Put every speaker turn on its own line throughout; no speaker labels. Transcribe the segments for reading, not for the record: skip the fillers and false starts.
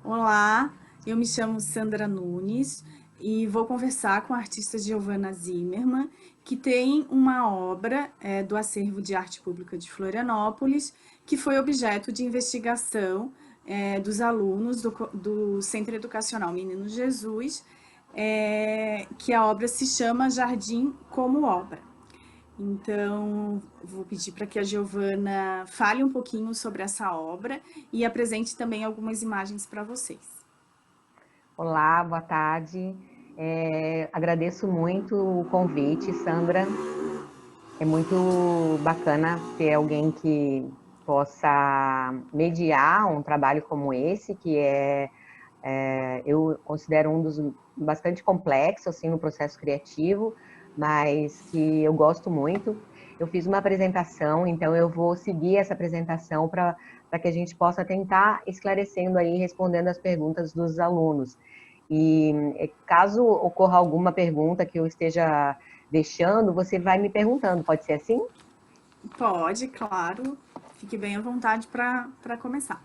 Olá, eu me chamo Sandra Nunes e vou conversar com a artista Giovana Zimmermann, que tem uma obra do Acervo de Arte Pública de Florianópolis, que foi objeto de investigação dos alunos do Centro Educacional Menino Jesus, que a obra se chama Jardim como Obra. Então, vou pedir para que a Giovana fale um pouquinho sobre essa obra e apresente também algumas imagens para vocês.
Olá, boa tarde. Agradeço muito o convite, Sandra. É muito bacana ter alguém que possa mediar um trabalho como esse, eu considero um dos bastante complexo assim no processo criativo, mas que eu gosto muito. Eu fiz uma apresentação, então eu vou seguir essa apresentação para que a gente possa tentar esclarecendo aí, respondendo as perguntas dos alunos. E caso ocorra alguma pergunta que eu esteja deixando, você vai me perguntando, pode ser assim?
Pode, claro. Fique bem à vontade para começar.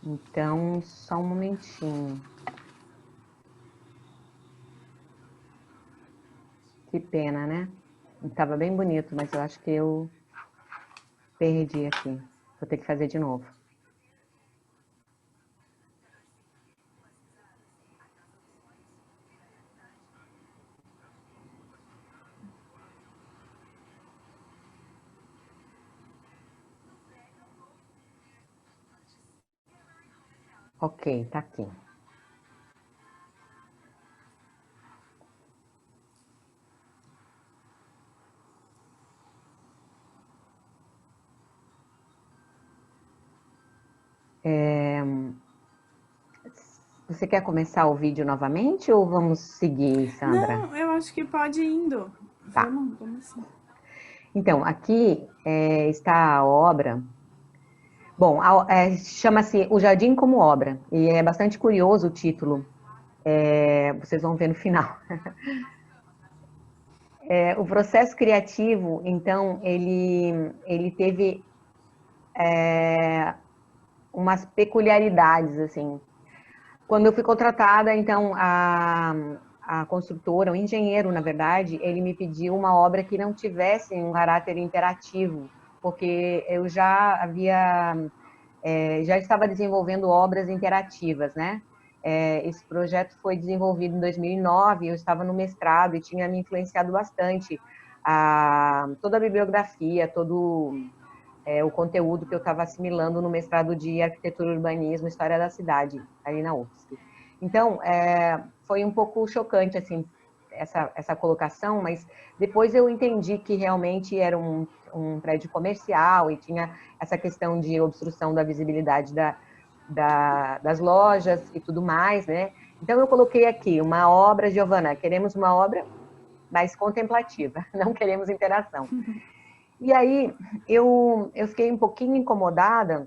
Então, só um momentinho. Que pena, né? Estava bem bonito, mas eu acho que eu perdi aqui. Vou ter que fazer de novo. Ok, tá aqui. Você quer começar o vídeo novamente ou vamos seguir, Sandra?
Não, eu acho que pode ir indo.
Tá.
Vamos sim.
Então, aqui está a obra. Bom, chama-se O Jardim como Obra, e é bastante curioso o título. Vocês vão ver no final. O processo criativo, então, ele teve umas peculiaridades, assim. Quando eu fui contratada, então, a construtora, o engenheiro, na verdade, ele me pediu uma obra que não tivesse um caráter interativo, porque eu já estava desenvolvendo obras interativas, né? Esse projeto foi desenvolvido em 2009, eu estava no mestrado e tinha me influenciado bastante toda a bibliografia, todo o conteúdo que eu estava assimilando no mestrado de Arquitetura, Urbanismo e História da Cidade, ali na UFSC. Então, foi um pouco chocante, assim, essa colocação, mas depois eu entendi que realmente era um prédio comercial e tinha essa questão de obstrução da visibilidade das lojas e tudo mais, né? Então, eu coloquei aqui uma obra, Giovana, queremos uma obra mais contemplativa, não queremos interação. E aí eu fiquei um pouquinho incomodada,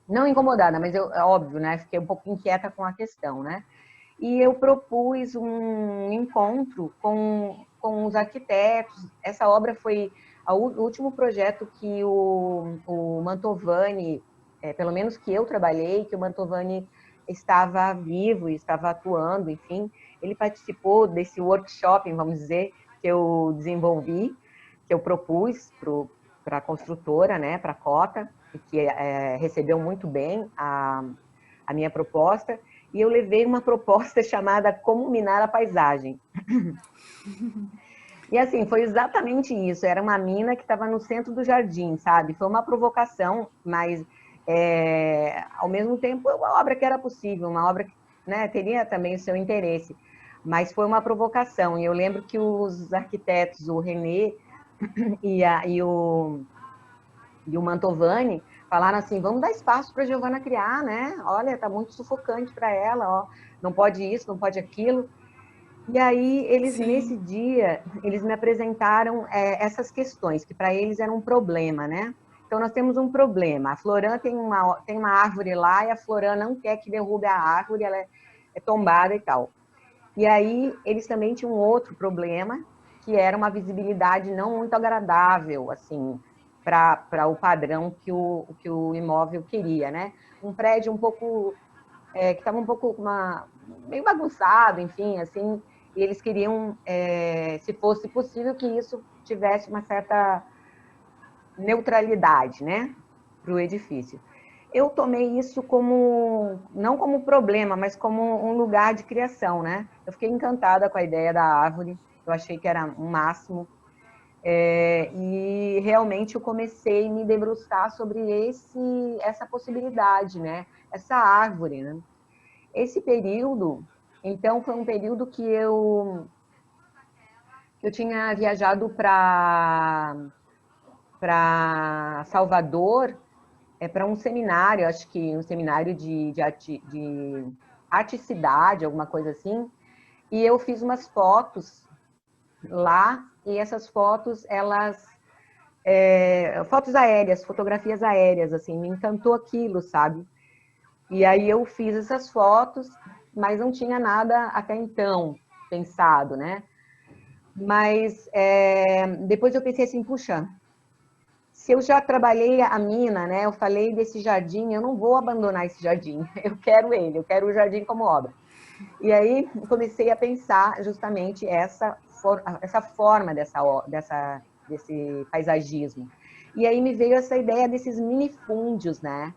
não incomodada, mas é óbvio, né? Fiquei um pouco inquieta com a questão, né? E eu propus um encontro com os arquitetos. Essa obra foi o último projeto que o Mantovani, pelo menos que eu trabalhei, que o Mantovani estava vivo, estava atuando, enfim. Ele participou desse workshop, vamos dizer, que eu desenvolvi, que eu propus para a construtora, né, para a Cota, e que recebeu muito bem a minha proposta, e eu levei uma proposta chamada Como Minar a Paisagem. E assim, foi exatamente isso, era uma mina que estava no centro do jardim, sabe? Foi uma provocação, mas ao mesmo tempo uma obra que era possível, uma obra que, né, teria também o seu interesse, mas foi uma provocação, e eu lembro que os arquitetos, o René e o Mantovani falaram assim, vamos dar espaço para a Giovana criar, né? Olha, tá muito sufocante para ela, ó, não pode isso, não pode aquilo. E aí, eles, nesse
Sim.
dia, eles me apresentaram essas questões, que para eles era um problema, né? Então, nós temos um problema. A Florã tem uma árvore lá e a Florã não quer que derrube a árvore, ela é tombada e tal. E aí, eles também tinham outro problema, que era uma visibilidade não muito agradável, assim, para o padrão que o imóvel queria, né? Um prédio um pouco que estava um pouco meio bagunçado, enfim, assim, e eles queriam, se fosse possível, que isso tivesse uma certa neutralidade, né, para o edifício. Eu tomei isso não como problema, mas como um lugar de criação, né? Eu fiquei encantada com a ideia da árvore, eu achei que era um máximo, e realmente eu comecei a me debruçar sobre essa possibilidade, né? Essa árvore, né? Esse período, então, foi um período que eu tinha viajado para Salvador, para um seminário, acho que um seminário de articidade, alguma coisa assim, e eu fiz umas fotos lá, e essas fotos, fotos aéreas, fotografias aéreas, assim, me encantou aquilo, sabe? E aí eu fiz essas fotos, mas não tinha nada até então pensado, né? Mas depois eu pensei assim, puxa, se eu já trabalhei a mina, né? Eu falei desse jardim, eu não vou abandonar esse jardim. Eu quero o jardim como obra. E aí comecei a pensar justamente essa forma desse paisagismo. E aí me veio essa ideia desses minifúndios, né?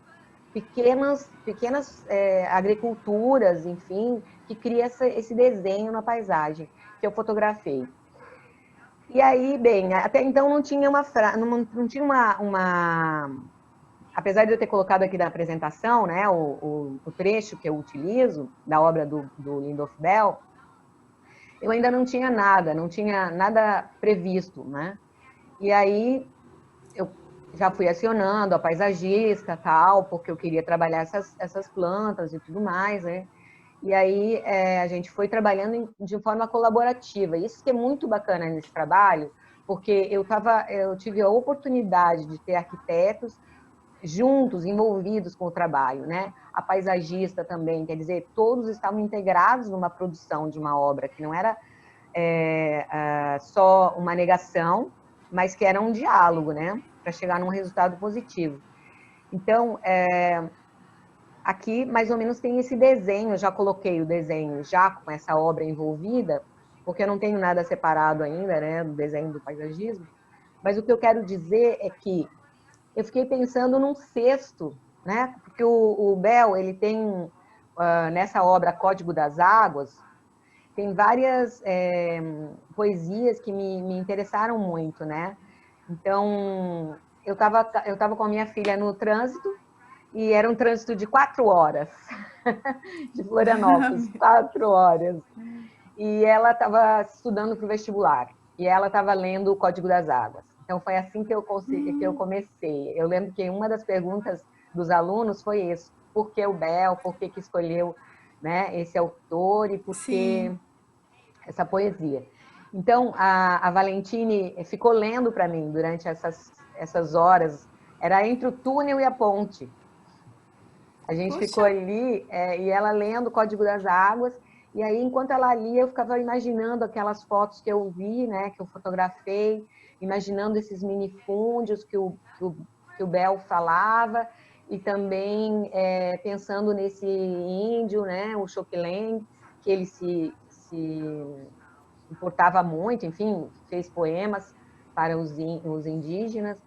Pequenas agriculturas, enfim, que cria esse desenho na paisagem que eu fotografei. E aí, bem, até então não tinha não tinha apesar de eu ter colocado aqui na apresentação, né, o trecho que eu utilizo da obra do Lindolf Bell, eu ainda não tinha nada previsto, né? E aí eu já fui acionando a paisagista, tal, porque eu queria trabalhar essas plantas e tudo mais, né? E aí a gente foi trabalhando de forma colaborativa. Isso que é muito bacana nesse trabalho, porque eu tive a oportunidade de ter arquitetos juntos, envolvidos com o trabalho, né? A paisagista também, quer dizer, todos estavam integrados numa produção de uma obra que não era só uma negação, mas que era um diálogo, né? Para chegar num resultado positivo. Então, aqui mais ou menos tem esse desenho, eu já coloquei o desenho já com essa obra envolvida, porque eu não tenho nada separado ainda, né, do desenho do paisagismo, mas o que eu quero dizer é que eu fiquei pensando num cesto, né, porque o Bell, ele tem, nessa obra Código das Águas, tem várias poesias que me interessaram muito, né, então eu tava com a minha filha no trânsito, e era um trânsito de 4 horas, de Florianópolis, 4 horas. E ela estava estudando para o vestibular, e ela estava lendo o Código das Águas. Então, foi assim que eu comecei. Eu lembro que uma das perguntas dos alunos foi isso: por que o Bell, por que escolheu, né, esse autor e por que essa poesia? Então, a Valentine ficou lendo para mim durante essas horas, era entre o túnel e a ponte. A gente
Poxa.
ficou ali e ela lendo o Código das Águas, e aí, enquanto ela lia, eu ficava imaginando aquelas fotos que eu vi, né, que eu fotografei, imaginando esses minifúndios que o Bell falava, e também pensando nesse índio, né, o Choquileng, que ele se importava muito, enfim, fez poemas para os indígenas.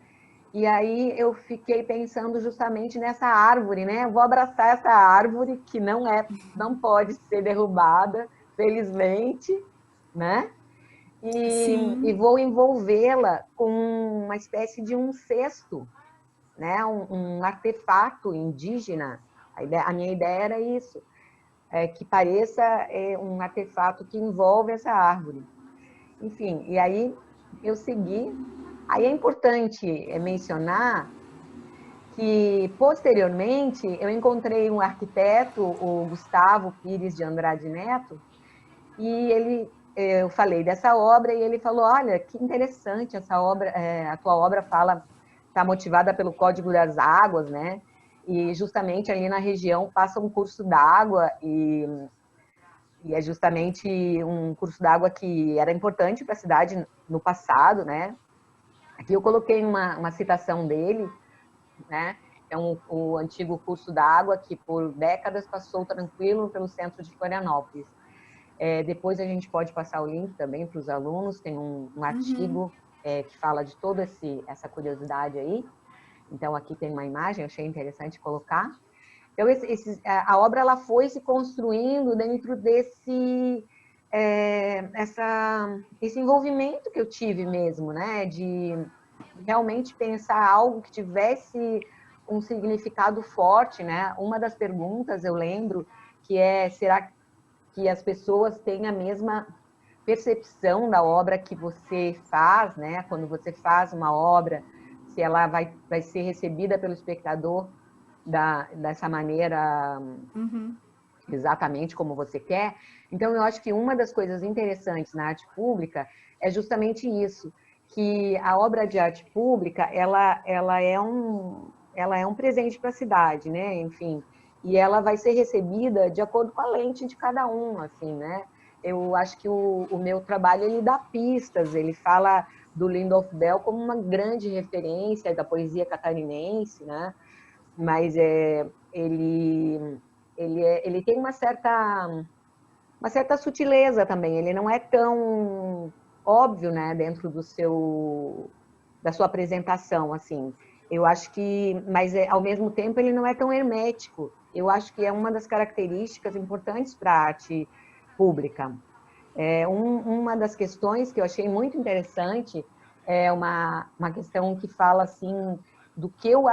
E aí eu fiquei pensando justamente nessa árvore, né? Eu vou abraçar essa árvore que não pode ser derrubada, felizmente, né? E vou envolvê-la com uma espécie de um cesto, né? Um artefato indígena. A minha ideia era isso, que pareça um artefato que envolve essa árvore. Enfim, e aí eu segui. Aí é importante mencionar que, posteriormente, eu encontrei um arquiteto, o Gustavo Pires de Andrade Neto, e eu falei dessa obra, e ele falou: olha, que interessante essa obra, a tua obra está motivada pelo Código das Águas, né? E justamente ali na região passa um curso d'água, e é justamente um curso d'água que era importante para a cidade no passado, né? Aqui eu coloquei uma citação dele, né? é o antigo curso da água que por décadas passou tranquilo pelo centro de Florianópolis. Depois a gente pode passar o link também para os alunos, tem um artigo que fala de toda essa curiosidade aí. Então aqui tem uma imagem, achei interessante colocar. Então a obra ela foi se construindo dentro desse envolvimento que eu tive mesmo, né, de realmente pensar algo que tivesse um significado forte, né? Uma das perguntas eu lembro que será que as pessoas têm a mesma percepção da obra que você faz, né? Quando você faz uma obra, se ela vai ser recebida pelo espectador dessa maneira exatamente como você quer. Então, eu acho que uma das coisas interessantes na arte pública é justamente isso, que a obra de arte pública, ela é um presente para a cidade, né? Enfim, e ela vai ser recebida de acordo com a lente de cada um, assim, né? Eu acho que o meu trabalho, ele dá pistas, ele fala do Lindolf Bell como uma grande referência da poesia catarinense, né? Mas ele tem uma certa sutileza também, ele não é tão óbvio, né, dentro da sua apresentação, assim. Eu acho que, mas ao mesmo tempo ele não é tão hermético. Eu acho que é uma das características importantes para a arte pública. Uma das questões que eu achei muito interessante é uma questão que fala assim do que eu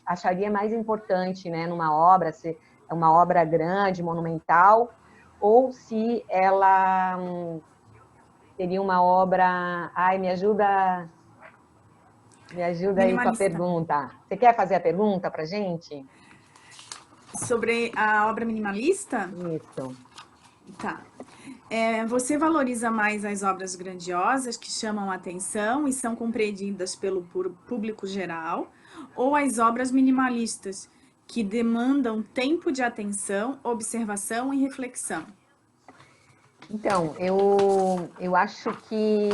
acharia mais importante, né, numa obra, se é uma obra grande, monumental, ou se ela seria uma obra... Ai, me ajuda aí com a
Minimalista.
pergunta. Você quer fazer a pergunta para gente?
Sobre a obra minimalista?
Isso.
Tá. Você valoriza mais as obras grandiosas que chamam a atenção e são compreendidas pelo público geral, ou as obras minimalistas que demandam tempo de atenção, observação e reflexão?
Então, eu acho que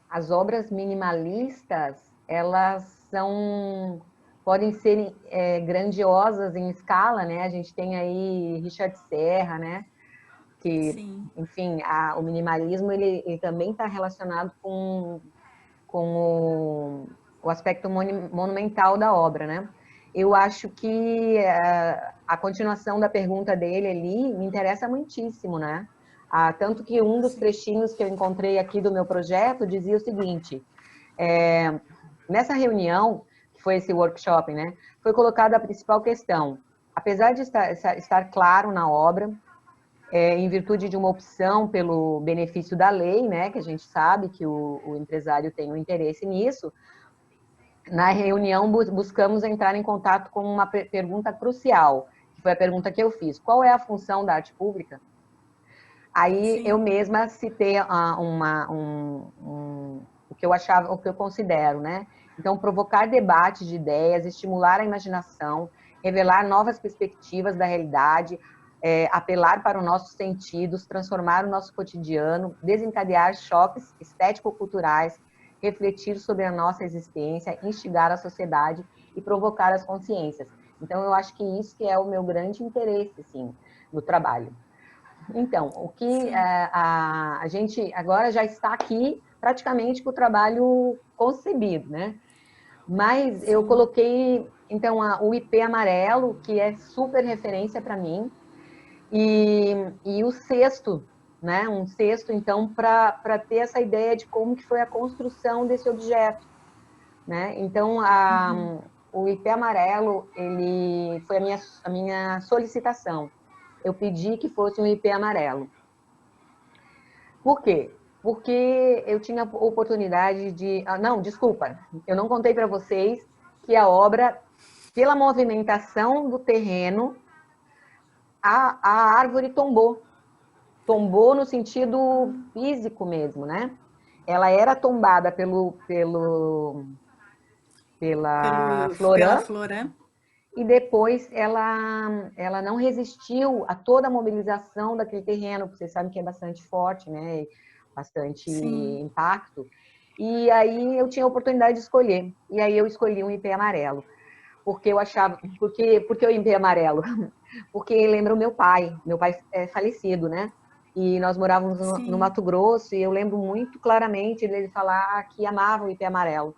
as obras minimalistas, elas podem ser grandiosas em escala, né? A gente tem aí Richard Serra, né? Que,
Sim.
enfim, o minimalismo ele também está relacionado com o aspecto monumental da obra, né? Eu acho que a continuação da pergunta dele ali me interessa muitíssimo, né? Tanto que um dos trechinhos que eu encontrei aqui do meu projeto dizia o seguinte: nessa reunião, que foi esse workshop, né? Foi colocada a principal questão. Apesar de estar claro na obra, em virtude de uma opção pelo benefício da lei, né, que a gente sabe que o empresário tem um interesse nisso, na reunião buscamos entrar em contato com uma pergunta crucial, que foi a pergunta que eu fiz: qual é a função da arte pública? Aí eu mesma citei o que eu achava, o que eu considero, né? Então, provocar debate de ideias, estimular a imaginação, revelar novas perspectivas da realidade, apelar para os nossos sentidos, transformar o nosso cotidiano, desencadear choques estético-culturais, refletir sobre a nossa existência, instigar a sociedade e provocar as consciências. Então, eu acho que isso que é o meu grande interesse, assim, no trabalho. Então, o que a gente agora já está aqui praticamente com o trabalho concebido, né? Mas eu coloquei, então, o IP amarelo, que é super referência para mim, e o cesto, né? Um cesto, então, para ter essa ideia de como que foi a construção desse objeto, né? Então, o IP amarelo, ele foi a minha solicitação. Eu pedi que fosse um IP amarelo. Por quê? Porque eu tinha oportunidade de... não, desculpa, eu não contei para vocês que a obra, pela movimentação do terreno, a árvore tombou. Tombou no sentido físico mesmo, né? Ela era tombada pela
Pela
Floran,
Floran.
e depois ela não resistiu a toda a mobilização daquele terreno, porque vocês sabem que é bastante forte, né? Bastante impacto. E aí eu tinha a oportunidade de escolher. E aí eu escolhi um ipê amarelo. Porque eu achava... Porque o ipê amarelo? Porque lembra o meu pai. Meu pai é falecido, né? E nós morávamos no
Sim.
Mato Grosso e eu lembro muito claramente dele falar que amava o ipê amarelo.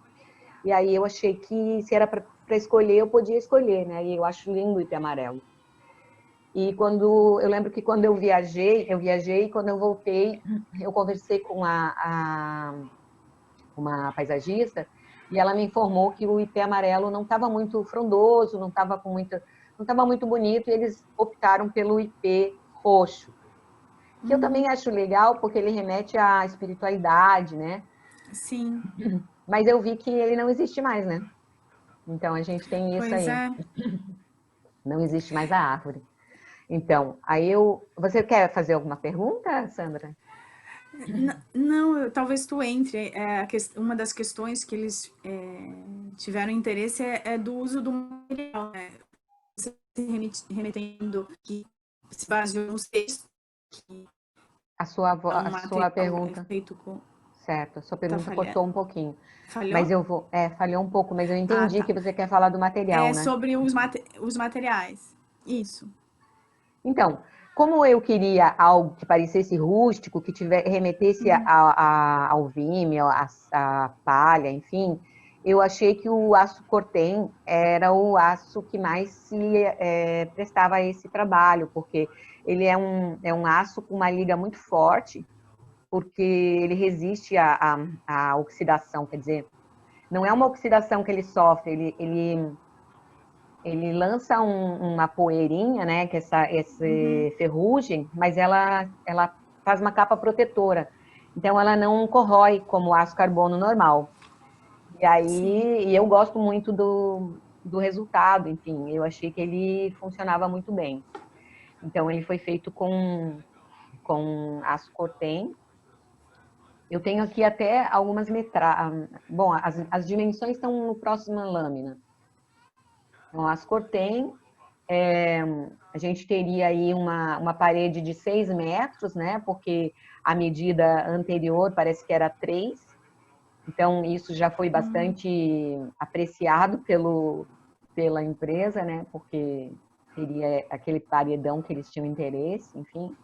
E aí eu achei que se era para escolher, eu podia escolher, né? E eu acho lindo o ipê amarelo. E quando eu lembro que quando eu viajei e quando eu voltei, eu conversei com uma paisagista e ela me informou que o ipê amarelo não estava muito frondoso, não estava muito bonito e eles optaram pelo ipê roxo, que eu também acho legal porque ele remete à espiritualidade, né?
Sim.
Mas eu vi que ele não existe mais, né? Então a gente tem isso
Pois
aí,
é.
não existe mais a árvore. Então, você quer fazer alguma pergunta, Sandra?
Não, talvez tu entre. Uma das questões que eles tiveram interesse é do uso do material, né? Você se remetendo que se baseou nos textos, que é um
A sua
material
pergunta,
feito com.
certo, a sua
Tá
pergunta
falhando.
cortou um pouquinho, mas
Falhou?
eu vou, falhou um pouco, mas eu
Ah,
entendi
tá.
que você quer falar do material,
É
né?
sobre os materiais. Isso.
Então, como eu queria algo que parecesse rústico, que remetesse ao vime, à palha, enfim, eu achei que o aço cortem era o aço que mais se prestava a esse trabalho, porque ele é um aço com uma liga muito forte, porque ele resiste à oxidação, quer dizer, não é uma oxidação que ele sofre, ele lança uma poeirinha, né, que essa ferrugem, mas ela faz uma capa protetora. Então, ela não corrói como o aço carbono normal.
Sim.
E eu gosto muito do resultado, enfim, eu achei que ele funcionava muito bem. Então, ele foi feito com aço cortem. Eu tenho aqui até algumas metragens. Bom, as dimensões estão no próxima lâmina. Então, aço cortem, a gente teria aí uma parede de 6 metros, né? Porque a medida anterior parece que era 3. Então, isso já foi bastante apreciado pela empresa, né? Porque seria aquele paredão que eles tinham interesse, enfim.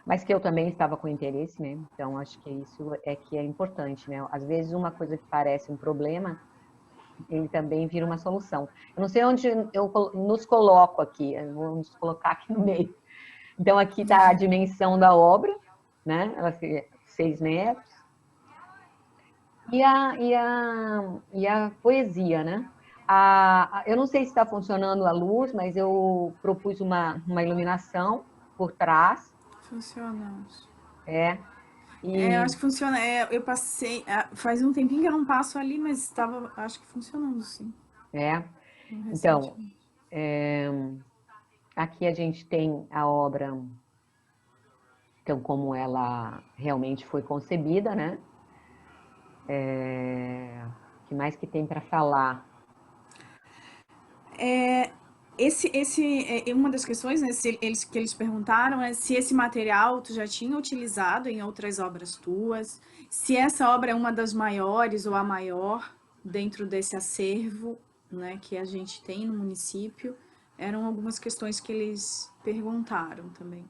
Mas que eu também estava com interesse, né? Então, acho que isso é que é importante, né? Às vezes, uma coisa que parece um problema, ele também vira uma solução. Eu não sei onde eu nos coloco aqui, eu vou nos colocar aqui no meio. Então, aqui está a dimensão da obra, né? Ela seria 6 metros. E a poesia, né? Eu não sei se está funcionando a luz, mas eu propus uma iluminação por trás.
Funciona.
É,
Eu
e
acho que funciona. Eu passei. Faz um tempinho que eu não passo ali, mas estava, acho que funcionando, sim.
é, então,
Recentemente.
aqui a gente tem a obra, então, como ela realmente foi concebida, né? O que mais que tem para falar?
Uma das questões, né, que eles perguntaram é se esse material tu já tinha utilizado em outras obras tuas, se essa obra é uma das maiores ou a maior dentro desse acervo, né, que a gente tem no município. Eram algumas questões que eles perguntaram também.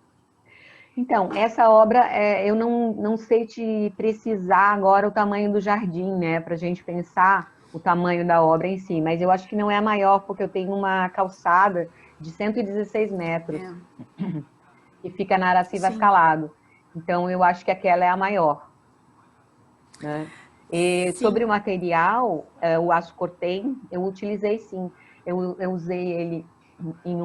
Então, essa obra, eu não sei te precisar agora o tamanho do jardim, né, para a gente pensar o tamanho da obra em si, mas eu acho que não é a maior, porque eu tenho uma calçada de 116 metros,
É,
que fica na Araci
sim,
Vascalado. Então, eu acho que aquela é a maior, né? E sobre
sim.
o material, o aço cortem, eu utilizei sim. Eu usei ele em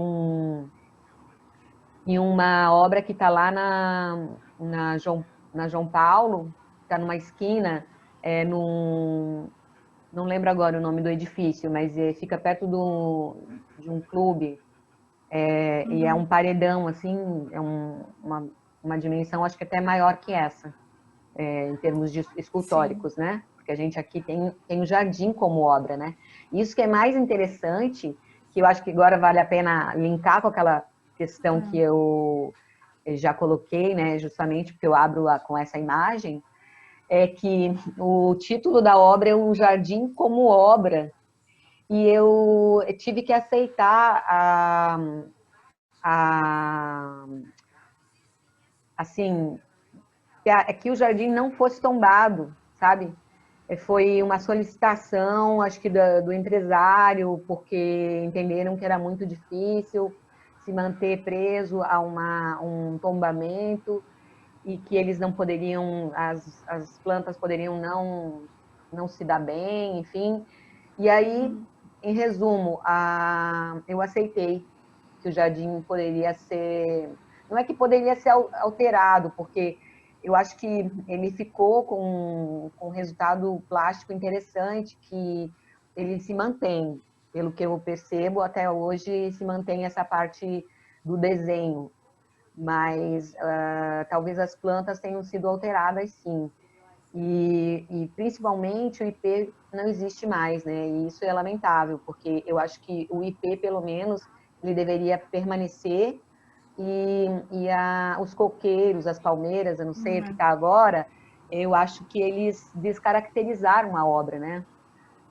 em uma obra que está lá na João Paulo, está numa esquina, não lembro agora o nome do edifício, mas fica perto de um clube, e é um paredão, assim, uma dimensão, acho que até maior que essa, em termos de
Sim.
escultóricos, né? Porque a gente aqui tem o jardim como obra, né? Isso que é mais interessante, que eu acho que agora vale a pena linkar com aquela questão que eu já coloquei, né? Justamente porque eu abro com essa imagem, é que o título da obra é Um Jardim como Obra, e eu tive que aceitar a assim, que o jardim não fosse tombado, sabe? Foi uma solicitação, acho que do empresário, porque entenderam que era muito difícil se manter preso a um tombamento e que eles não poderiam, as plantas poderiam não se dar bem, enfim. E aí, em resumo, eu aceitei que o jardim poderia ser, não é que poderia ser alterado, porque eu acho que ele ficou com um resultado plástico interessante, que ele se mantém, pelo que eu percebo, até hoje se mantém essa parte do desenho, mas talvez as plantas tenham sido alteradas, sim. E principalmente o IP não existe mais, né? E isso é lamentável, porque eu acho que o IP, pelo menos, ele deveria permanecer os coqueiros, as palmeiras, eu não sei o que está agora, eu acho que eles descaracterizaram a obra, né?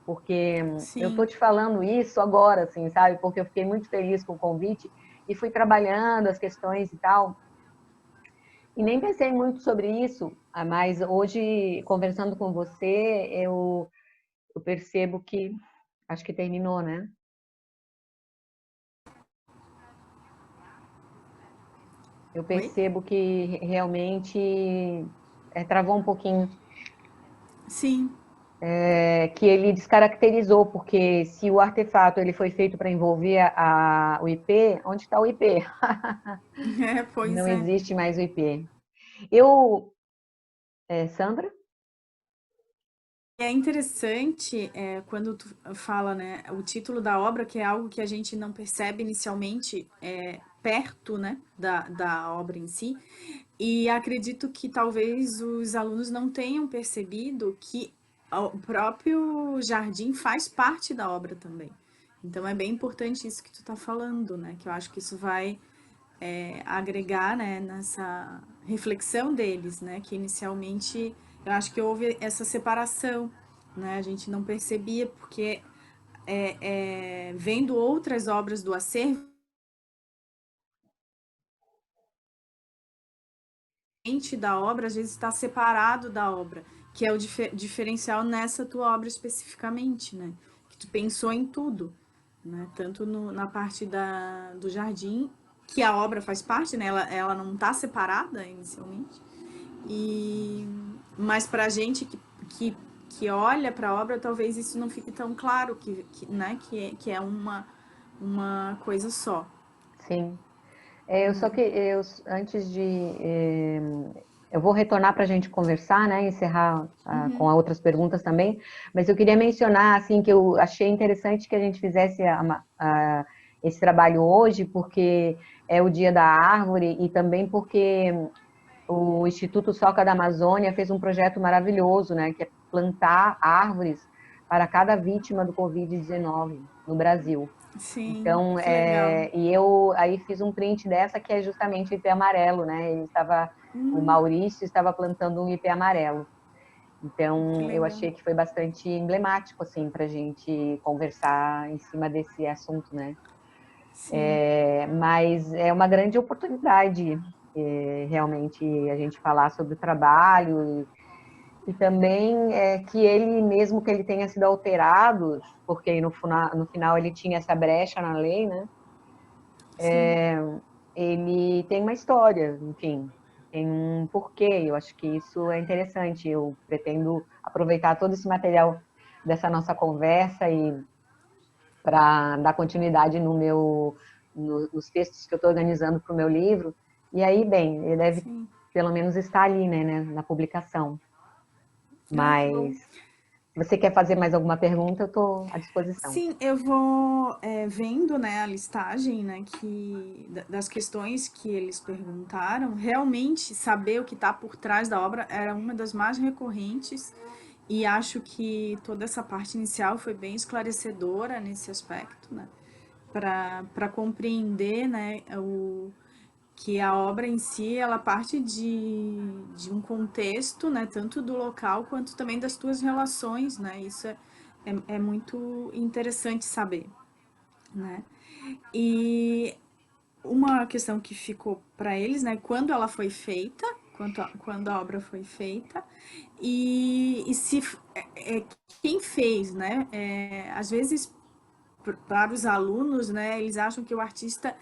Porque eu estou
Sim.
te falando isso agora, assim, sabe? Porque eu fiquei muito feliz com o convite e fui trabalhando as questões e tal. E nem pensei muito sobre isso, mas hoje, conversando com você, eu percebo que acho que terminou, né? Eu
Oi?
percebo que realmente travou um pouquinho,
Sim.
que ele descaracterizou, porque se o artefato ele foi feito para envolver o IP, onde está o IP?
É, pois
Não
é.
existe mais o IP. Eu, Sandra?
É interessante quando tu fala, né, o título da obra, que é algo que a gente não percebe inicialmente perto, né, da obra em si, e acredito que talvez os alunos não tenham percebido que o próprio jardim faz parte da obra também. Então é bem importante isso que tu tá falando, né, que eu acho que isso vai agregar, né, nessa reflexão deles, né, que inicialmente eu acho que houve essa separação, né, a gente não percebia porque vendo outras obras do acervo da obra às vezes está separado da obra, que é o diferencial nessa tua obra especificamente, né, que tu pensou em tudo, né, tanto na parte do jardim, que a obra faz parte, né, ela não está separada inicialmente. E mas para a gente que olha para a obra, talvez isso não fique tão claro né, que é uma coisa só.
Sim. Eu só que antes de eu vou retornar para a gente conversar, né, encerrar com outras perguntas também, mas eu queria mencionar assim que eu achei interessante que a gente fizesse esse trabalho hoje, porque é o Dia da Árvore e também porque o Instituto Soca da Amazônia fez um projeto maravilhoso, né, que é plantar árvores para cada vítima do Covid-19 no Brasil.
Sim,
Então,
que legal.
e eu aí fiz um print dessa que é justamente o ipê amarelo, né? O Maurício estava plantando um ipê amarelo.
Que
Então, eu
legal.
achei que foi bastante emblemático, assim, para a gente conversar em cima desse assunto, né?
Sim,
Mas é uma grande oportunidade, realmente, a gente falar sobre o trabalho e também que ele, mesmo que ele tenha sido alterado, porque no final ele tinha essa brecha na lei, né?
sim.
Ele tem uma história, enfim, tem um porquê. Eu acho que isso é interessante. Eu pretendo aproveitar todo esse material dessa nossa conversa e para dar continuidade nos textos que eu estou organizando para o meu livro. E aí, bem, ele deve
Sim.
pelo menos estar ali, né, na publicação.
Ah, que bom.
Mas se você quer fazer mais alguma pergunta, eu estou à disposição.
Sim, eu vou vendo, né, a listagem, né, das questões que eles perguntaram. Realmente, saber o que está por trás da obra era uma das mais recorrentes e acho que toda essa parte inicial foi bem esclarecedora nesse aspecto, né, para compreender, né, que a obra em si, ela parte de um contexto, né, tanto do local quanto também das tuas relações, né, isso é muito interessante saber, né. E uma questão que ficou para eles, né, quando ela foi feita, quando a obra foi feita, e se quem fez, né, às vezes para os alunos, né, eles acham que o artista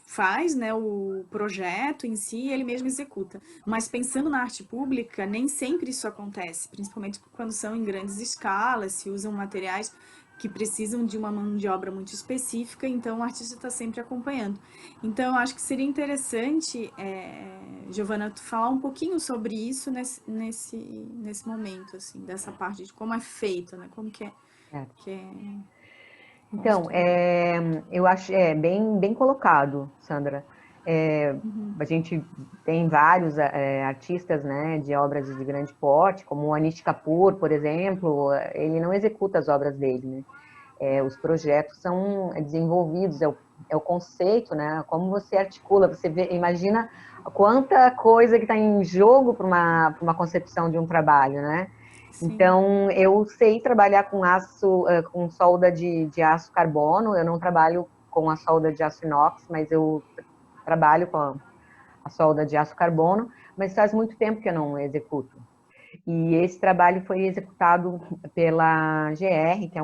faz, né, o projeto em si, ele mesmo executa. Mas pensando na arte pública, nem sempre isso acontece, principalmente quando são em grandes escalas, se usam materiais que precisam de uma mão de obra muito específica, então o artista está sempre acompanhando. Então, eu acho que seria interessante, Giovana, tu falar um pouquinho sobre isso nesse momento, assim, dessa parte de como é feita, né? Como que é
Então,
construído.
eu acho bem colocado, Sandra. A gente tem vários artistas, né, de obras de grande porte, como o Anish Kapoor, por exemplo, ele não executa as obras dele, né? Os projetos são desenvolvidos, é o conceito, né? Como você articula, você vê, imagina quanta coisa que está em jogo para uma concepção de um trabalho, né?
Sim,
Então, eu sei trabalhar com aço, com solda de aço carbono, eu não trabalho com a solda de aço inox, mas eu trabalho com a solda de aço carbono, mas faz muito tempo que eu não executo. E esse trabalho foi executado pela GR, que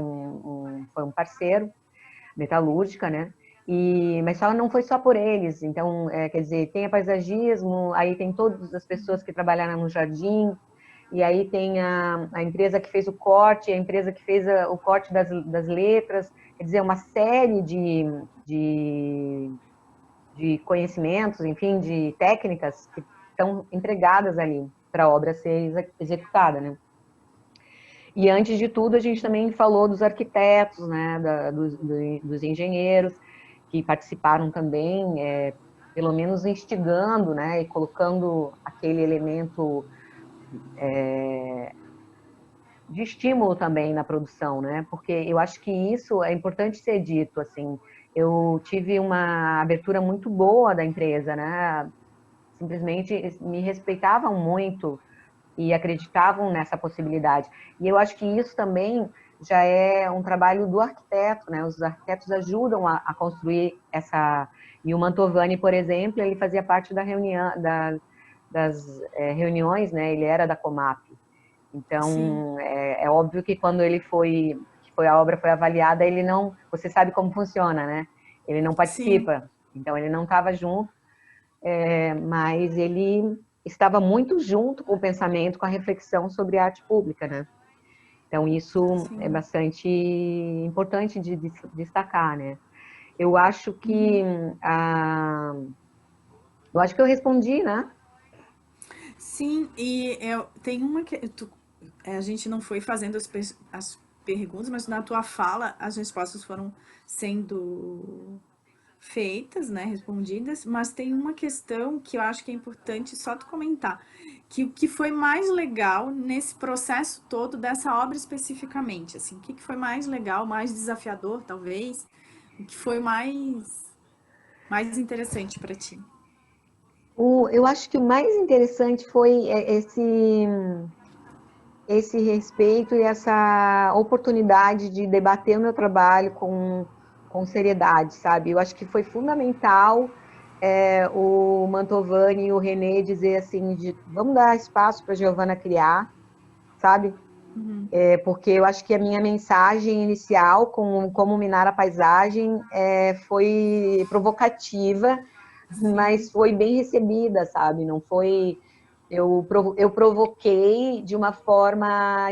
foi um parceiro, metalúrgica, né? Mas só não foi só por eles. Então, quer dizer, tem a paisagismo, aí tem todas as pessoas que trabalharam no jardim, e aí tem a empresa que fez o corte, a empresa que fez o corte das letras, quer dizer, uma série de conhecimentos, enfim, de técnicas que estão empregadas ali para a obra ser executada, né? E antes de tudo, a gente também falou dos arquitetos, né, dos engenheiros, que participaram também, pelo menos instigando, né, e colocando aquele elemento de estímulo também na produção, né, porque eu acho que isso é importante ser dito, assim, eu tive uma abertura muito boa da empresa, né, simplesmente me respeitavam muito e acreditavam nessa possibilidade. E eu acho que isso também já é um trabalho do arquiteto, né? Os arquitetos ajudam a construir essa. E o Mantovani, por exemplo, ele fazia parte da reunião, das reuniões, né? Ele era da Comap.
sim,
Então, é óbvio que quando a obra foi avaliada, ele não. Você sabe como funciona, né? Ele não
sim,
participa. Então, ele não estava junto, mas ele estava muito junto com o pensamento, com a reflexão sobre a arte pública, né? Então, isso é
sim.
bastante importante de destacar, né? Eu acho que a, eu acho que eu respondi, né?
Sim, e tem uma que a gente não foi fazendo as perguntas, mas na tua fala as respostas foram sendo feitas, né, respondidas, mas tem uma questão que eu acho que é importante só tu comentar, que o que foi mais legal nesse processo todo dessa obra especificamente, assim, o que foi mais legal, mais desafiador, talvez, o que foi mais interessante para ti?
Eu acho que o mais interessante foi esse respeito e essa oportunidade de debater o meu trabalho com seriedade, sabe? Eu acho que foi fundamental o Mantovani e o René dizer assim, vamos dar espaço para a Giovana criar, sabe? Porque eu acho que a minha mensagem inicial, como minar a paisagem, foi provocativa,
Sim,
mas foi bem recebida, sabe? Não foi eu provoquei de uma forma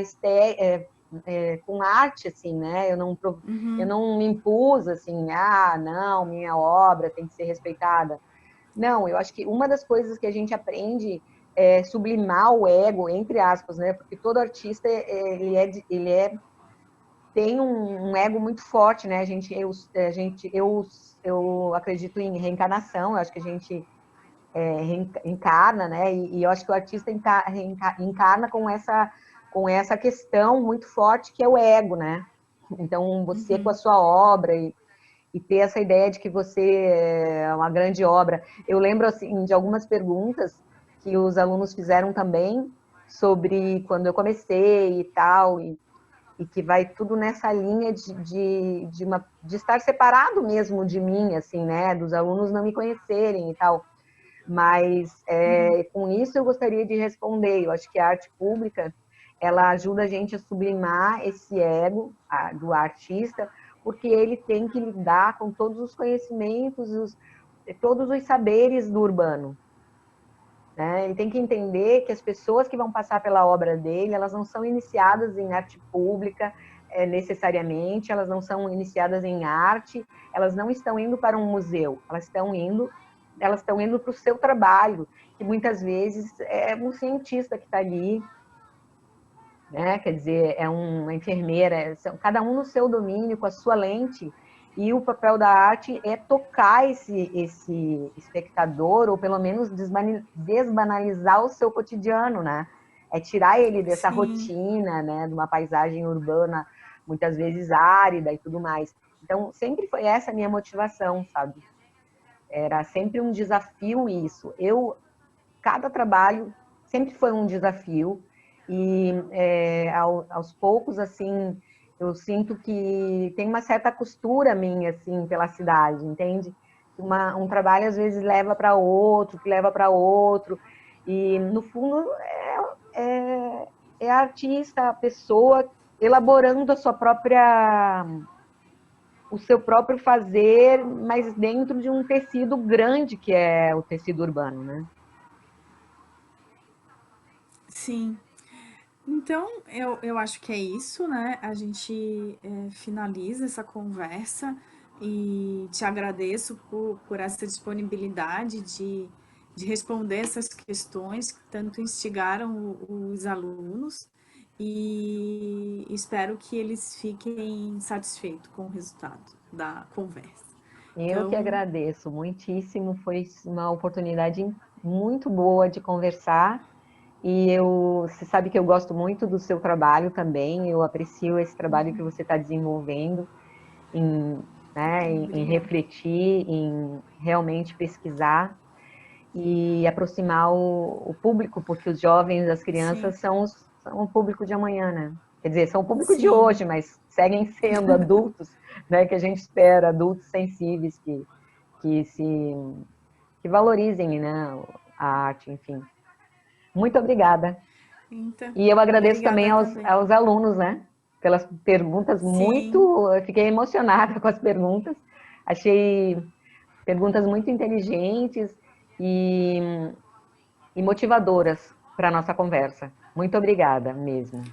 com arte, assim, né? Eu não me impus assim, não, minha obra tem que ser respeitada. Não, eu acho que uma das coisas que a gente aprende é sublimar o ego, entre aspas, né? Porque todo artista tem um ego muito forte, né? Eu acredito em reencarnação, eu acho que a gente encarna, né? E eu acho que o artista encarna com essa questão muito forte que é o ego, né? Então, você com a sua obra e ter essa ideia de que você é uma grande obra. Eu lembro, assim, de algumas perguntas que os alunos fizeram também sobre quando eu comecei e tal, e que vai tudo nessa linha de estar separado mesmo de mim, assim, né, dos alunos não me conhecerem e tal. Mas com isso eu gostaria de responder. Eu acho que a arte pública, ela ajuda a gente a sublimar esse ego do artista, porque ele tem que lidar com todos os conhecimentos, todos os saberes do urbano, né? Ele tem que entender que as pessoas que vão passar pela obra dele, elas não são iniciadas em arte pública, necessariamente, elas não são iniciadas em arte, elas não estão indo para um museu, elas estão indo para o seu trabalho, que muitas vezes é um cientista que está ali, né? Quer dizer, é uma enfermeira, cada um no seu domínio, com a sua lente, e o papel da arte é tocar esse espectador, ou pelo menos desbanalizar o seu cotidiano, né? É tirar ele dessa
Sim,
rotina, né? De uma paisagem urbana, muitas vezes árida e tudo mais. Então, sempre foi essa a minha motivação, sabe? Era sempre um desafio isso. Cada trabalho sempre foi um desafio, e aos poucos, assim, eu sinto que tem uma certa costura minha, assim, pela cidade, entende? Um trabalho, às vezes, leva para outro, que leva para outro, e, no fundo, é a artista, a pessoa elaborando o seu próprio fazer, mas dentro de um tecido grande, que é o tecido urbano, né?
sim. Então, eu acho que é isso, né? A gente finaliza essa conversa e te agradeço por essa disponibilidade de responder essas questões que tanto instigaram os alunos e espero que eles fiquem satisfeitos com o resultado da conversa.
Eu que
Então,
agradeço muitíssimo, foi uma oportunidade muito boa de conversar, e você sabe que eu gosto muito do seu trabalho também, eu aprecio esse trabalho que você está desenvolvendo em, né, em
obrigada.
refletir, em realmente pesquisar e aproximar o público, porque os jovens, as
Sim,
crianças são o público de amanhã, né? Quer dizer, são o público de
sim,
hoje, mas seguem sendo adultos, né, que a gente espera, adultos sensíveis que se que valorizem, né, a arte, enfim. Muito obrigada.
então,
E eu agradeço também
obrigada também.
aos alunos, né, pelas perguntas
Sim,
eu fiquei emocionada com as perguntas. Achei perguntas muito inteligentes e, e motivadoras para a nossa conversa. Muito obrigada mesmo.